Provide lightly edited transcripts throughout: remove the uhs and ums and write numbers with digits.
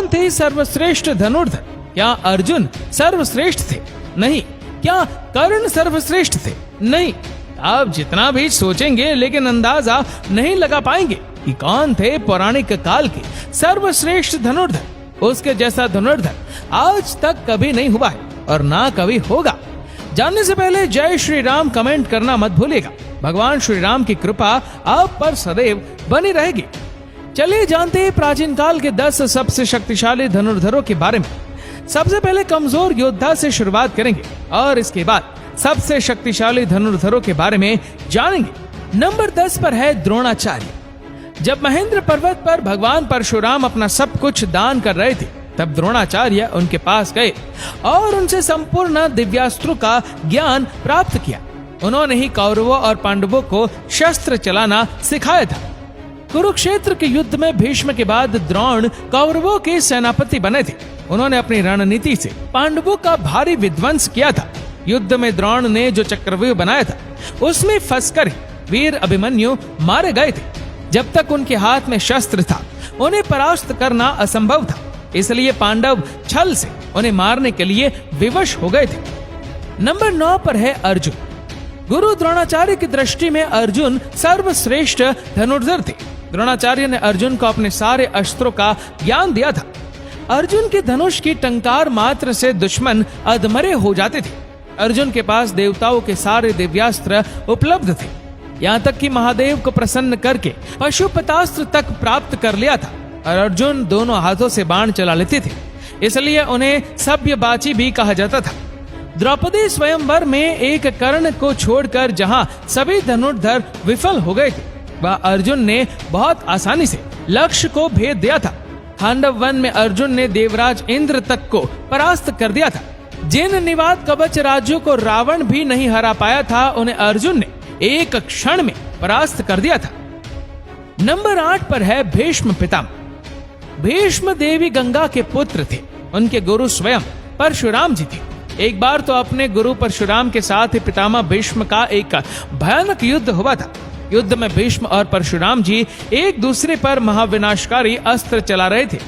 कौन थे सर्वश्रेष्ठ धनुर्धर? क्या अर्जुन सर्वश्रेष्ठ थे? नहीं। क्या कर्ण सर्वश्रेष्ठ थे? नहीं। आप जितना भी सोचेंगे लेकिन अंदाजा नहीं लगा पाएंगे कि कौन थे पौराणिक काल के सर्वश्रेष्ठ धनुर्धर। उसके जैसा धनुर्धर आज तक कभी नहीं हुआ है और ना कभी होगा। जानने से पहले जय श्री राम कमेंट करना मत भूलिएगा। भगवान श्री राम की कृपा आप पर सदैव बनी रहेगी। चलिए जानते हैं प्राचीन काल के 10 सबसे शक्तिशाली धनुर्धरों के बारे में। सबसे पहले कमजोर योद्धा से शुरुआत करेंगे और इसके बाद सबसे शक्तिशाली धनुर्धरों के बारे में जानेंगे। नंबर 10 पर है द्रोणाचार्य। जब महेंद्र पर्वत पर भगवान परशुराम अपना सब कुछ दान कर रहे थे, तब द्रोणाचार्य उनके पास गए और उनसे संपूर्ण दिव्यास्त्रों का ज्ञान प्राप्त किया। उन्होंने ही कौरवों और पांडवों को शस्त्र चलाना सिखाया था। कुरुक्षेत्र के युद्ध में भीष्म के बाद द्रोण कौरवों के सेनापति बने थे। उन्होंने अपनी रणनीति से पांडवों का भारी विध्वंस किया था। युद्ध में द्रोण ने जो चक्रव्यूह बनाया था, उसमें फंसकर वीर अभिमन्यु मारे गए थे। जब तक उनके हाथ में शस्त्र था, उन्हें परास्त करना असंभव था। इसलिए पांडव छल से उन्हें मारने के लिए विवश हो गए थे। नंबर 9 पर है अर्जुन। गुरु द्रोणाचार्य की दृष्टि में अर्जुन सर्वश्रेष्ठ धनुर्धर थे। द्रोणाचार्य ने अर्जुन को अपने सारे अस्त्रों का ज्ञान दिया था। अर्जुन के धनुष की टंकार मात्र से दुश्मन अधमरे हो जाते थे। अर्जुन के पास देवताओं के सारे दिव्यास्त्र उपलब्ध थे। यहाँ तक कि महादेव को प्रसन्न करके पशुपतास्त्र तक प्राप्त कर लिया था। और अर्जुन दोनों हाथों से बाण चला लेते थे, इसलिए उन्हें सभ्यबाची भी कहा जाता था। द्रौपदी स्वयंवर में एक कर्ण को छोड़कर जहां सभी धनुर्धर विफल हो गए थे, वह अर्जुन ने बहुत आसानी से लक्ष्य को भेद दिया था। खांडव वन में अर्जुन ने देवराज इंद्र तक को परास्त कर दिया था। जिन निवात कवच राज्यों को रावण भी नहीं हरा पाया था, उन्हें अर्जुन ने एक क्षण में परास्त कर दिया था। नंबर 8 पर है भीष्म पितामह। भीष्म देवी गंगा के पुत्र थे। उनके गुरु स्वयं परशुराम जी थे। एक बार तो अपने गुरु परशुराम के साथ ही पितामह भीष्म का एक भयानक युद्ध हुआ था। युद्ध में भीष्म और परशुराम जी एक दूसरे पर महाविनाशकारी अस्त्र चला रहे थे,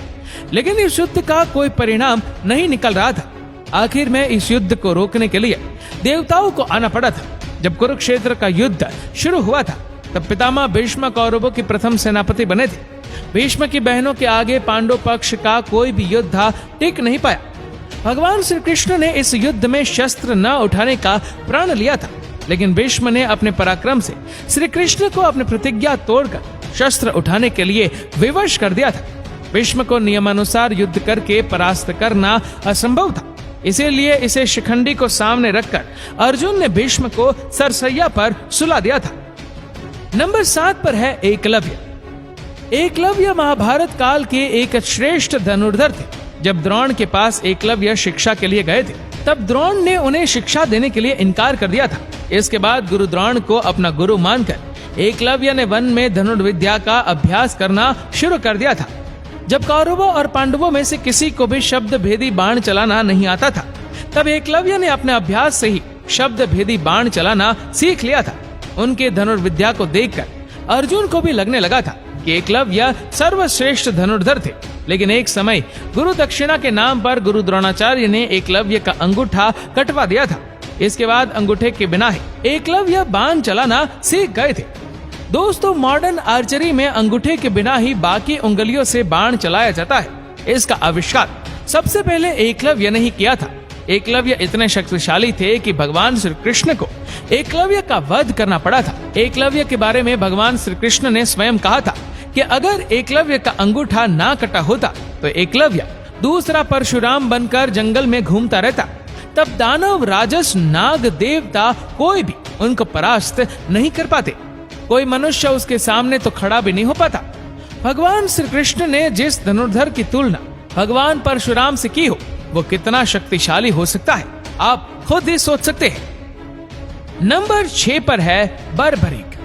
लेकिन इस युद्ध का कोई परिणाम नहीं निकल रहा था। आखिर में इस युद्ध को रोकने के लिए देवताओं को आना पड़ा था। जब कुरुक्षेत्र का युद्ध शुरू हुआ था, तब पितामह भीष्म कौरवों के प्रथम सेनापति बने थे। भीष्म की बहनों के आगे पांडव पक्ष का कोई भी योद्धा टिक नहीं पाया। भगवान श्री कृष्ण ने इस युद्ध में शस्त्र न उठाने का प्रण लिया था, लेकिन भीष्म ने अपने पराक्रम से श्री कृष्ण को अपनी प्रतिज्ञा तोड़कर शस्त्र उठाने के लिए विवश कर दिया था। भीष्म को नियमानुसार युद्ध करके परास्त करना असंभव था, इसीलिए इसे शिखंडी को सामने रखकर अर्जुन ने भीष्म को सरसैया पर सुला दिया था। नंबर 7 पर है एकलव्य। एकलव्य महाभारत काल के एक श्रेष्ठ धनुर्धर थे। जब द्रोण के पास एकलव्य शिक्षा के लिए गए थे, तब द्रोण ने उन्हें शिक्षा देने के लिए इनकार कर दिया था। इसके बाद गुरु द्रोण को अपना गुरु मानकर एकलव्य ने वन में धनुर्विद्या का अभ्यास करना शुरू कर दिया था। जब कौरवों और पांडवों में से किसी को भी शब्द भेदी बाण चलाना नहीं आता था, तब एकलव्य ने अपने अभ्यास से ही शब्द भेदी बाण चलाना सीख लिया था। उनके धनुर्विद्या को देखकर अर्जुन को भी लगने लगा था कि एकलव्य सर्वश्रेष्ठ धनुर्धर थे। लेकिन एक समय गुरु दक्षिणा के नाम पर गुरु द्रोणाचार्य ने एकलव्य का अंगूठा कटवा दिया था। इसके बाद अंगूठे के बिना ही एकलव्य बाण चलाना सीख गए थे। दोस्तों, मॉडर्न आर्चरी में अंगूठे के बिना ही बाकी उंगलियों से बाण चलाया जाता है। इसका आविष्कार सबसे पहले एकलव्य ने ही किया था। एकलव्य इतने शक्तिशाली थे कि भगवान श्री कृष्ण को एकलव्य का वध करना पड़ा था। एकलव्य के बारे में भगवान श्री कृष्ण ने स्वयं कहा था कि अगर एकलव्य का अंगूठा ना कटा होता तो एकलव्य दूसरा परशुराम बनकर जंगल में घूमता रहता। तब दानव, राजस, नाग, देवता कोई भी उनको परास्त नहीं कर पाते। कोई मनुष्य उसके सामने तो खड़ा भी नहीं हो पाता। भगवान श्री कृष्ण ने जिस धनुर्धर की तुलना भगवान परशुराम से की हो, वो कितना शक्तिशाली हो सकता है, आप खुद ही सोच सकते हैं। नंबर 6 पर है बर्बरीक।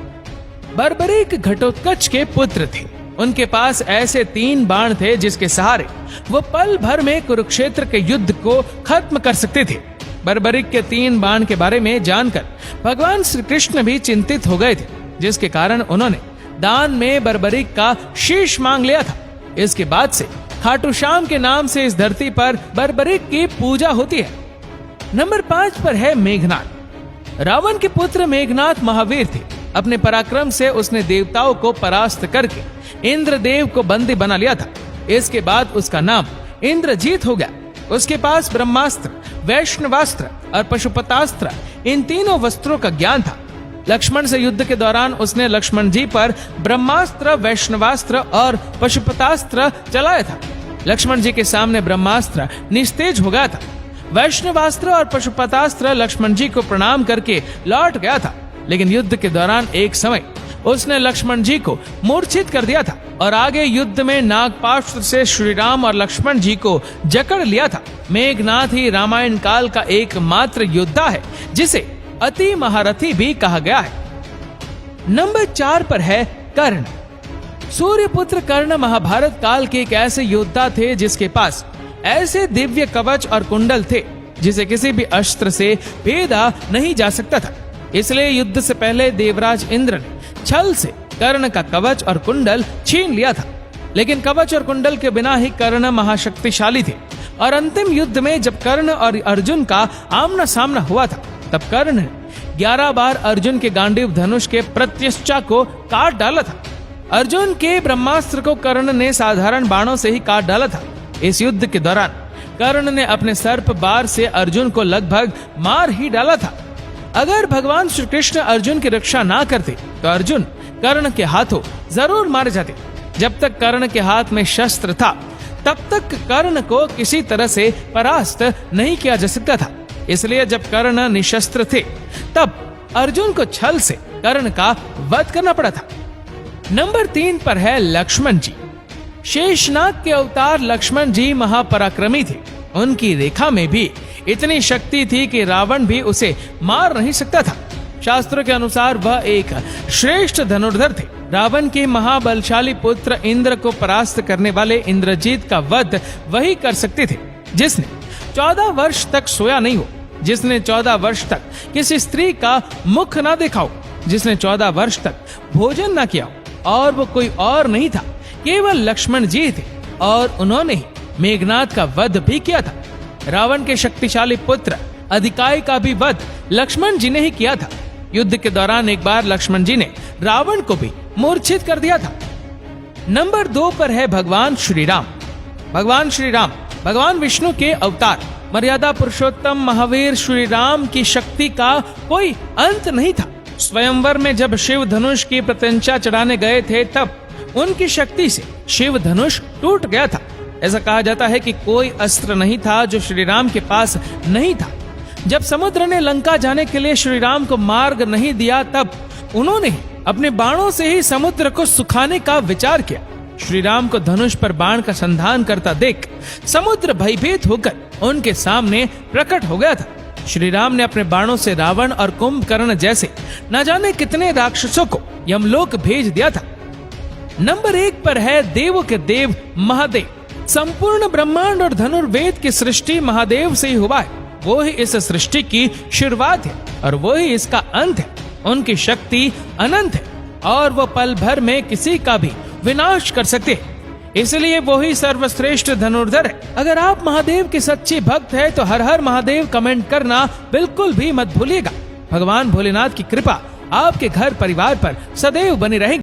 बर्बरीक घटोत्कच के पुत्र थे। उनके पास ऐसे 3 बाण थे जिसके सहारे वो पल भर में कुरुक्षेत्र के युद्ध को खत्म कर सकते थे। बर्बरीक के 3 बाण के बारे में जानकर भगवान श्री कृष्ण भी चिंतित हो गए थे, जिसके कारण उन्होंने दान में बर्बरीक का शीश मांग लिया था। इसके बाद से खाटू श्याम के नाम से इस धरती पर बर्बरीक की पूजा होती है। नंबर 5 पर है मेघनाद। रावण के पुत्र मेघनाद महावीर थे। अपने पराक्रम से उसने देवताओं को परास्त करके इंद्रदेव को बंदी बना लिया था। इसके बाद उसका नाम इंद्रजीत हो गया। उसके पास ब्रह्मास्त्र, वैष्णवास्त्र और पशुपतास्त्र इन तीनों वस्त्रों का ज्ञान था। लक्ष्मण से युद्ध के दौरान उसने लक्ष्मण जी पर ब्रह्मास्त्र, वैष्णवास्त्र और पशुपतास्त्र चलाया था। लक्ष्मण जी के सामने ब्रह्मास्त्र निस्तेज हो गया था। वैष्णवास्त्र और पशुपतास्त्र लक्ष्मण जी को प्रणाम करके लौट गया था। लेकिन युद्ध के दौरान एक समय उसने लक्ष्मण जी को मूर्छित कर दिया था और आगे युद्ध में नागपाश से श्री राम और लक्ष्मण जी को जकड़ लिया था। मेघनाद ही रामायण काल का एकमात्र योद्धा है जिसे अति महारथी भी कहा गया है। नंबर 4 पर है कर्ण। सूर्यपुत्र कर्ण महाभारत काल के एक ऐसे योद्धा थे जिसके पास ऐसे दिव्य कवच और कुंडल थे जिसे किसी भी अस्त्र से भेदा नहीं जा सकता था। इसलिए युद्ध से पहले देवराज इंद्र ने छल से कर्ण का कवच और कुंडल छीन लिया था। लेकिन कवच और कुंडल के बिना ही कर्ण महाशक्तिशाली थे और अंतिम युद्ध में जब कर्ण और अर्जुन का आमना सामना हुआ था तब कर्ण ने 11 बार अर्जुन के गांडीव धनुष के प्रत्यष्चा को काट डाला था। अर्जुन के ब्रह्मास्त्र को कर्ण ने साधारण बाणों से ही काट डाला था। इस युद्ध के दौरान कर्ण ने अपने सर्प बार से अर्जुन को लगभग मार ही डाला था। अगर भगवान श्री कृष्ण अर्जुन की रक्षा ना करते तो अर्जुन कर्ण के हाथों जरूर मारे जाते। जब तक कर्ण के हाथ में शस्त्र था तब तक कर्ण को किसी तरह से परास्त नहीं किया जा सकता था। इसलिए जब कर्ण निशस्त्र थे तब अर्जुन को छल से कर्ण का वध करना पड़ा था। नंबर 3 पर है लक्ष्मण जी। शेषनाग के अवतार लक्ष्मण जी महापराक्रमी थे। उनकी रेखा में भी इतनी शक्ति थी कि रावण भी उसे मार नहीं सकता था। शास्त्रों के अनुसार वह एक श्रेष्ठ धनुर्धर थे। रावण के महाबलशाली पुत्र इंद्र को परास्त करने वाले इंद्रजीत का वध वही कर सकते थे जिसने 14 वर्ष तक सोया नहीं हो, जिसने 14 वर्ष तक किसी स्त्री का मुख ना देखा हो, जिसने 14 वर्ष तक भोजन ना किया हो। और वो कोई और नहीं था, केवल लक्ष्मण जी थे और उन्होंने ही मेघनाद का वध भी किया था। रावण के शक्तिशाली पुत्र अधिकाई का भी वध लक्ष्मण जी ने ही किया था। युद्ध के दौरान एक बार लक्ष्मण जी ने रावण को भी मूर्छित कर दिया था। नंबर 2 पर है भगवान श्री राम। भगवान श्री राम भगवान विष्णु के अवतार, मर्यादा पुरुषोत्तम महावीर श्री राम की शक्ति का कोई अंत नहीं था। स्वयंवर में जब शिव धनुष की प्रत्यंचा चढ़ाने गए थे तब उनकी शक्ति से शिव धनुष टूट गया था। ऐसा कहा जाता है कि कोई अस्त्र नहीं था जो श्री राम के पास नहीं था। जब समुद्र ने लंका जाने के लिए श्री राम को मार्ग नहीं दिया तब उन्होंने अपने बाणों से ही समुद्र को सुखाने का विचार किया। श्री राम को धनुष पर बाण का संधान करता देख समुद्र भयभीत होकर उनके सामने प्रकट हो गया था। श्री राम ने अपने बाणों से रावण और कुंभकर्ण जैसे न जाने कितने राक्षसों को यमलोक भेज दिया था। नंबर 1 पर है देवों के देव महादेव। संपूर्ण ब्रह्मांड और धनुर्वेद की सृष्टि महादेव से ही हुआ है। वो ही इस सृष्टि की शुरुआत है और वो ही इसका अंत है। उनकी शक्ति अनंत है और वो पल भर में किसी का भी विनाश कर सकते हैं। इसलिए वो ही सर्वश्रेष्ठ धनुर्धर है। अगर आप महादेव के सच्चे भक्त हैं तो हर हर महादेव कमेंट करना बिल्कुल भी मत भूलिएगा। भगवान भोलेनाथ की कृपा आपके घर परिवार पर सदैव बनी रहेगी।